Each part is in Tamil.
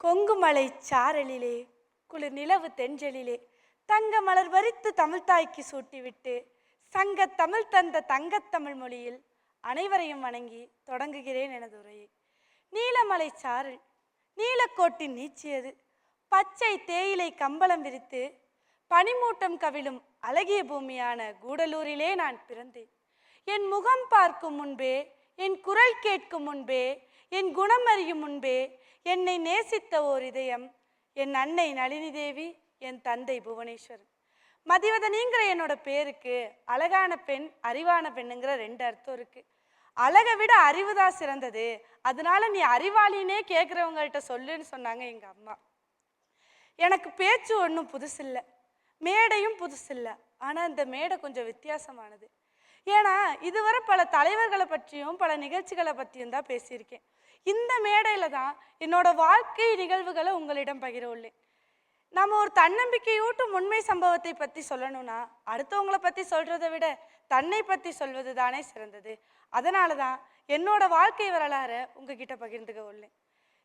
கொங்குமலை சாரலிலே குளிர் நிலவு தென்றலிலே தங்க மலர் வரித்து தமிழ்தாய்க்கு சூட்டிவிட்டு சங்க தமிழ் தந்த தங்கத்தமிழ் மொழியில் அனைவரையும் வணங்கி தொடங்குகிறேன் எனது உரையை. நீலமலை சாரல் நீலக்கோட்டின் நீச்சியது பச்சை தேயிலை கம்பளம் விரித்து பனிமூட்டம் கவிழும் அழகிய பூமியான கூடலூரிலே நான் பிறந்தேன். என் முகம் பார்க்கும் முன்பே, என் குரல் கேட்கும் முன்பே, என் குணம் அறியும் முன்பே என்னை நேசித்த ஓர் இதயம் என் அன்னை நளினி தேவி, என் தந்தை புவனேஸ்வரன். மதிவதனிங்கிற என்னோட பேருக்கு அழகான பெண், அறிவான பெண்ணுங்கிற 2 அர்த்தம் இருக்கு. அழகை விட அறிவுதான் சிறந்தது, அதனால நீ அறிவாளினே கேட்குறவங்கள்ட்ட சொல்லுன்னு சொன்னாங்க எங்க அம்மா. எனக்கு பேச்சு ஒன்றும் புதுசு இல்லை, மேடையும் புதுசு இல்லை. ஆனால் இந்த மேடை கொஞ்சம் வித்தியாசமானது. ஏன்னா இதுவரை பல தலைவர்களை பற்றியும் பல நிகழ்ச்சிகளை பற்றியும் தான் பேசியிருக்கேன். இந்த மேடையில் தான் என்னோட வாழ்க்கை நிகழ்வுகளை உங்களிடம் பகிர உள்ளேன். நம்ம ஒரு தன்னம்பிக்கையூட்டும் உண்மை சம்பவத்தை பற்றி சொல்லணும்னா அடுத்தவங்களை பற்றி சொல்கிறத விட தன்னை பற்றி சொல்வது தானே சிறந்தது. அதனால தான் என்னோட வாழ்க்கை வரலாறை உங்ககிட்ட பகிர்ந்துக்க உள்ளேன்.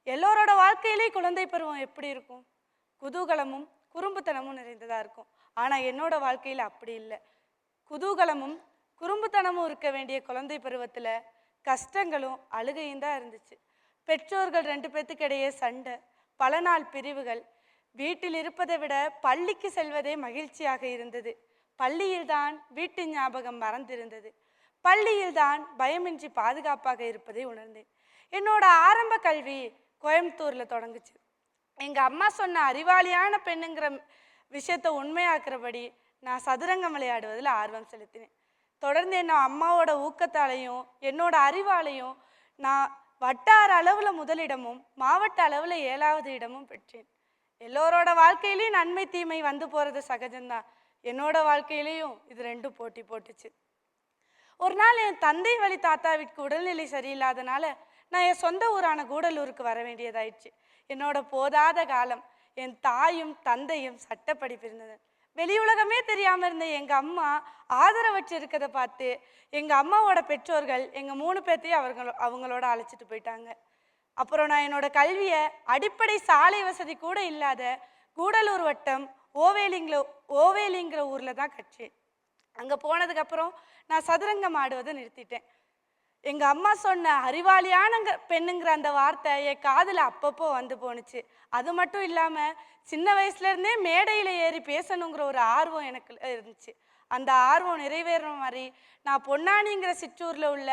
எல்லோரோட வாழ்க்கையிலே குழந்தை பருவம் எப்படி இருக்கும்? குதூகலமும் குறும்புத்தனமும் நிறைந்ததாக இருக்கும். ஆனால் என்னோட வாழ்க்கையில் அப்படி இல்லை. குதூகலமும் குறும்புத்தனமும் இருக்க வேண்டிய குழந்தை பருவத்தில் கஷ்டங்களும் அழுகையும் தான் இருந்துச்சு. பெற்றோர்கள் 2 பேத்துக்கிடையே சண்டை, பல நாள் பிரிவுகள். வீட்டில் இருப்பதை விட பள்ளிக்கு செல்வதே மகிழ்ச்சியாக இருந்தது. பள்ளியில்தான் வீட்டு ஞாபகம் மறந்திருந்தது. பள்ளியில்தான் பயமின்றி பாதுகாப்பாக இருப்பதை உணர்ந்தேன். என்னோட ஆரம்ப கல்வி கோயம்புத்தூரில் தொடங்குச்சு. எங்கள் அம்மா சொன்ன அறிவாளியான பெண்ணுங்கிற விஷயத்தை உண்மையாக்குறபடி நான் சதுரங்கம் விளையாடுவதில் ஆர்வம் செலுத்தினேன். தொடர்ந்து என்ன அம்மாவோட ஊக்கத்தாலையும் என்னோட அறிவாலையும் நான் வட்டார அளவில் முதலிடமும் மாவட்ட அளவில் 7வது இடமும் பெற்றேன். எல்லோரோட வாழ்க்கையிலையும் நன்மை தீமை வந்து போகிறது சகஜம்தான். என்னோட வாழ்க்கையிலையும் இது 2 போட்டி போட்டுச்சு. ஒரு நாள் என் தந்தை வழி தாத்தாவிற்கு உடல்நிலை சரியில்லாதனால நான் என் சொந்த ஊரான கூடலூருக்கு வர வேண்டியதாயிடுச்சு. என்னோட போதாத காலம் என் தாயும் தந்தையும் சட்டப்படிப்பு இருந்தது. வெளியுலகமே தெரியாமல் இருந்த எங்கள் அம்மா ஆதரவற்று இருக்கிறத பார்த்து எங்கள் அம்மாவோட பெற்றோர்கள் எங்கள் 3 பேர்த்தையும் அவங்களோட அழைச்சிட்டு போயிட்டாங்க. அப்புறம் நான் என்னோட கல்வியை அடிப்படை சாலை வசதி கூட இல்லாத கூடலூர் வட்டம் ஓவேலிங்கிற ஊரில் தான் கற்றேன். அங்கே போனதுக்கப்புறம் நான் சதுரங்கம் ஆடுவதை நிறுத்திட்டேன். எங்கள் அம்மா சொன்ன அறிவாளியான பெண்ணுங்கிற அந்த வார்த்தை என் காதில் அப்பப்போ வந்து போணுச்சு. அது மட்டும் இல்லாமல் சின்ன வயசுலேருந்தே மேடையில் ஏறி பேசணுங்கிற ஒரு ஆர்வம் எனக்கு இருந்துச்சு. அந்த ஆர்வம் நிறைவேற மாதிரி நான் பொன்னானிங்கிற சிற்றூரில் உள்ள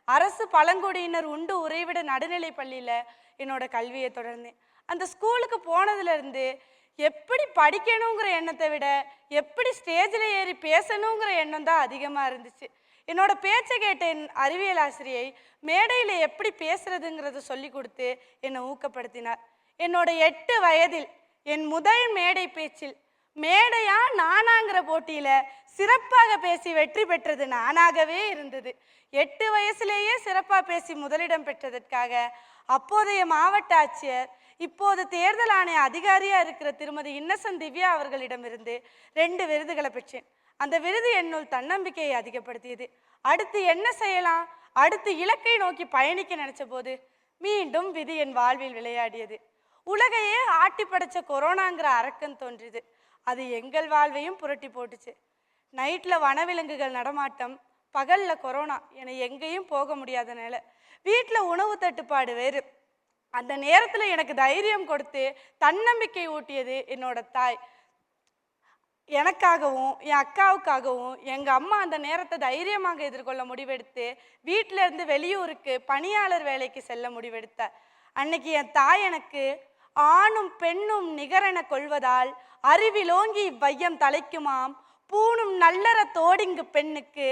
அரசு பழங்குடியினர் உண்டு உறைவிட நடுநிலை பள்ளியில் என்னோட கல்வியை தொடர்ந்தேன். அந்த ஸ்கூலுக்கு போனதுலேருந்து எப்படி படிக்கணுங்கிற எண்ணத்தை விட எப்படி ஸ்டேஜில் ஏறி பேசணுங்கிற எண்ணம் தான் அதிகமாக இருந்துச்சு. என்னோட பேச்சை கேட்ட என் அறிவியல் ஆசிரியை மேடையில் எப்படி பேசுறதுங்கிறத சொல்லி கொடுத்து என்னை ஊக்கப்படுத்தினார். என்னோட 8 வயதில் என் முதல் மேடை பேச்சில் மேடையா நானாங்கிற போட்டியில் சிறப்பாக பேசி வெற்றி பெற்றது நானாகவே இருந்தது. 8 வயசுலேயே சிறப்பாக பேசி முதலிடம் பெற்றதற்காக அப்போதைய மாவட்ட ஆட்சியர், இப்போது தேர்தல் ஆணைய அதிகாரியாக இருக்கிற திருமதி இன்னசென்ட் திவ்யா அவர்களிடமிருந்து 2 விருதுகளை பெற்றேன். அந்த விருது என்னுள் தன்னம்பிக்கையை அதிகப்படுத்தியது. அடுத்து என்ன செய்யலாம், அடுத்து இலக்கை நோக்கி பயணிக்க நினைச்ச போது மீண்டும் விதி என் வாழ்வில் விளையாடியது. உலகையே ஆட்டி படைச்ச கொரோனாங்கிற அரக்கன் தோன்றியது. அது எங்கள் வாழ்வையும் புரட்டி போட்டுச்சு. நைட்டில் வனவிலங்குகள் நடமாட்டம், பகலில் கொரோனா என எங்கேயும் போக முடியாத நிலை. வீட்டில் உணவு தட்டுப்பாடு வேறு. அந்த நேரத்தில் எனக்கு தைரியம் கொடுத்து தன்னம்பிக்கை ஊட்டியது என்னோட தாய். எனக்காகவும் என் அக்காவுக்காகவும் எங்கள் அம்மா அந்த நேரத்தை தைரியமாக எதிர்கொள்ள முடிவெடுத்து வீட்டிலேருந்து வெளியூருக்கு பணியாளர் வேலைக்கு செல்ல முடிவெடுத்தார். அன்னைக்கு என் தாய் எனக்கு ஆணும் பெண்ணும் நிகரென கொள்வதால் அறிவிலோங்கி வையம் தலைக்குமாம் பூணும் நல்லற தோடிங்கு பெண்ணுக்கு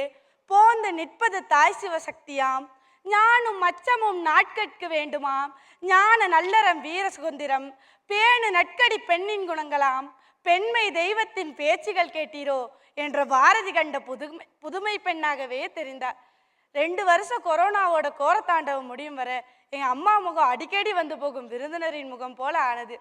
போந்து நிற்பது தாய் சிவசக்தியாம் ஞானும் மச்சமும் நாட்கட்கு வேண்டுமாம் ஞான நல்லறம் வீர சுதந்திரம் பேணு நட்கடி பெண்ணின் குணங்களாம் பெண்மை தெய்வத்தின் பேச்சுகள் கேட்டீரோ என்ற பாரதி கண்ட புதுமை பெண்ணாகவே தெரிந்தார். 2 வருஷம் கொரோனாவோட கோரத்தாண்டவம் முடியும் வர எங்கள் அம்மா முகம் அடிக்கடி வந்து போகும் விருந்தினரின் முகம் போல ஆனது.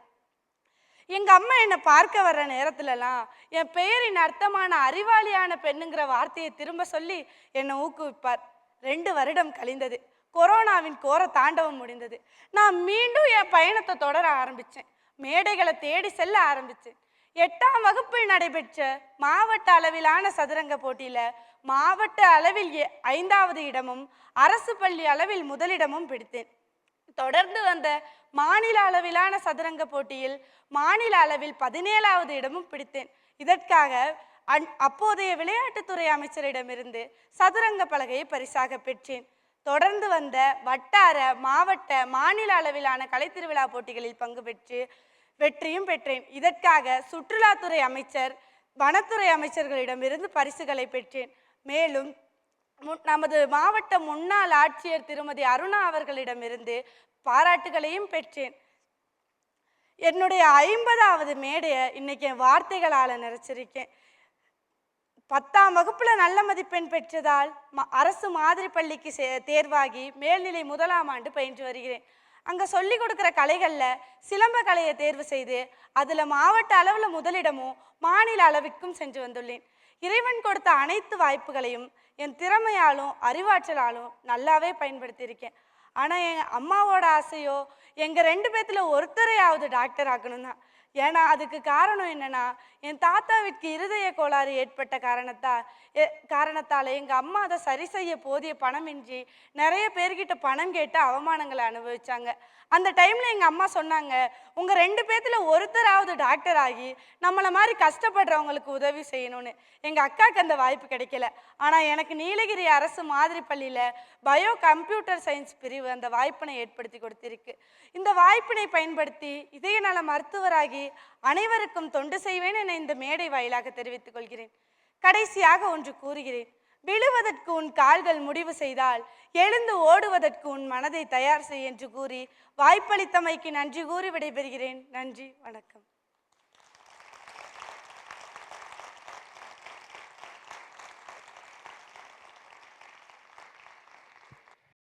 எங்கள் அம்மா என்னை பார்க்க வர்ற நேரத்துலலாம் என் பெயரின் அர்த்தமான அறிவாளியான பெண்ணுங்கிற வார்த்தையை திரும்ப சொல்லி என்னை ஊக்குவிப்பார். 2 வருடம் கழிந்தது. கொரோனாவின் கோர தாண்டவம் முடிந்தது. நான் மீண்டும் என் பயணத்தை தொடர ஆரம்பித்தேன். மேடைகளை தேடி செல்ல ஆரம்பித்தேன். 8ஆம் வகுப்பில் நடைபெற்ற மாவட்ட அளவிலான சதுரங்க போட்டியில் மாவட்ட அளவில் 5வது இடமும் அரசு பள்ளி அளவில் முதலிடமும் பிடித்தேன். தொடர்ந்து வந்த மாநில அளவிலான சதுரங்க போட்டியில் மாநில அளவில் 17வது இடமும் பிடித்தேன். இதற்காக அப்போதைய விளையாட்டுத்துறை அமைச்சரிடமிருந்து சதுரங்க பலகையை பரிசாக பெற்றேன். தொடர்ந்து வந்த வட்டார, மாவட்ட, மாநில அளவிலான கலைத்திருவிழா போட்டிகளில் பங்கு பெற்று வெற்றியும் பெற்றேன். இதற்காக சுற்றுலாத்துறை அமைச்சர், வனத்துறை அமைச்சர்களிடமிருந்து பரிசுகளை பெற்றேன். மேலும் நமது மாவட்ட முன்னாள் ஆட்சியர் திருமதி அருணா அவர்களிடமிருந்து பாராட்டுகளையும் பெற்றேன். என்னுடைய 50வது மேடையை இன்னைக்கு என் வார்த்தைகளால் நிறைச்சிருக்கேன். 10ஆம் வகுப்புல நல்ல மதிப்பெண் பெற்றதால் அரசு மாதிரி பள்ளிக்கு தேர்வாகி மேல்நிலை 1ஆம் ஆண்டு பயின்று வருகிறேன். அங்கே சொல்லி கொடுக்குற கலைகளில் சிலம்ப கலையை தேர்வு செய்து அதில் மாவட்ட அளவில் முதலிடமும் மாநில அளவிற்கும் சென்று வந்துள்ளேன். இறைவன் கொடுத்த அனைத்து வாய்ப்புகளையும் என் திறமையாலும் அறிவாற்றலாலும் நல்லாவே பயன்படுத்தியிருக்கேன். ஆனால் என் அம்மாவோட ஆசையோ எங்கள் 2 பேர்த்தில் ஒருத்தரையாவது டாக்டர் ஆக்கணும் தான். ஏன்னா அதுக்கு காரணம் என்னன்னா, என் தாத்தாவிற்கு இருதய கோளாறு ஏற்பட்ட காரணத்தால் எங்கள் அம்மா அதை சரி செய்ய போதிய பணமின்றி நிறைய பேர்கிட்ட பணம் கேட்டு அவமானங்களை அனுபவிச்சாங்க. அந்த டைமில் எங்கள் அம்மா சொன்னாங்க, உங்கள் 2 பேர்த்தில் ஒருத்தராவது டாக்டர் ஆகி நம்மளை மாதிரி கஷ்டப்படுறவங்களுக்கு உதவி செய்யணும்னு. எங்கள் அக்காவுக்கு அந்த வாய்ப்பு கிடைக்கல. ஆனால் எனக்கு நீலகிரி அரசு மாதிரி பள்ளியில் பயோ கம்ப்யூட்டர் சயின்ஸ் பிரிவு அந்த வாய்ப்பினை ஏற்படுத்தி கொடுத்திருக்கு. இந்த வாய்ப்பினை பயன்படுத்தி இதயநல மருத்துவராகி அனைவருக்கும் தொண்டு செய்வேன் என இந்த மேடை வாயிலாக தெரிவித்துக் கொள்கிறேன். கடைசியாக ஒன்று கூறுகிறேன். விழுவதற்கு உன் கால்கள் முடிவு செய்தால் எழுந்து ஓடுவதற்கு உன் மனதை தயார் செய் என்று கூறி வாய்ப்பளித்தமைக்கு நன்றி கூறி விடைபெறுகிறேன். நன்றி, வணக்கம்.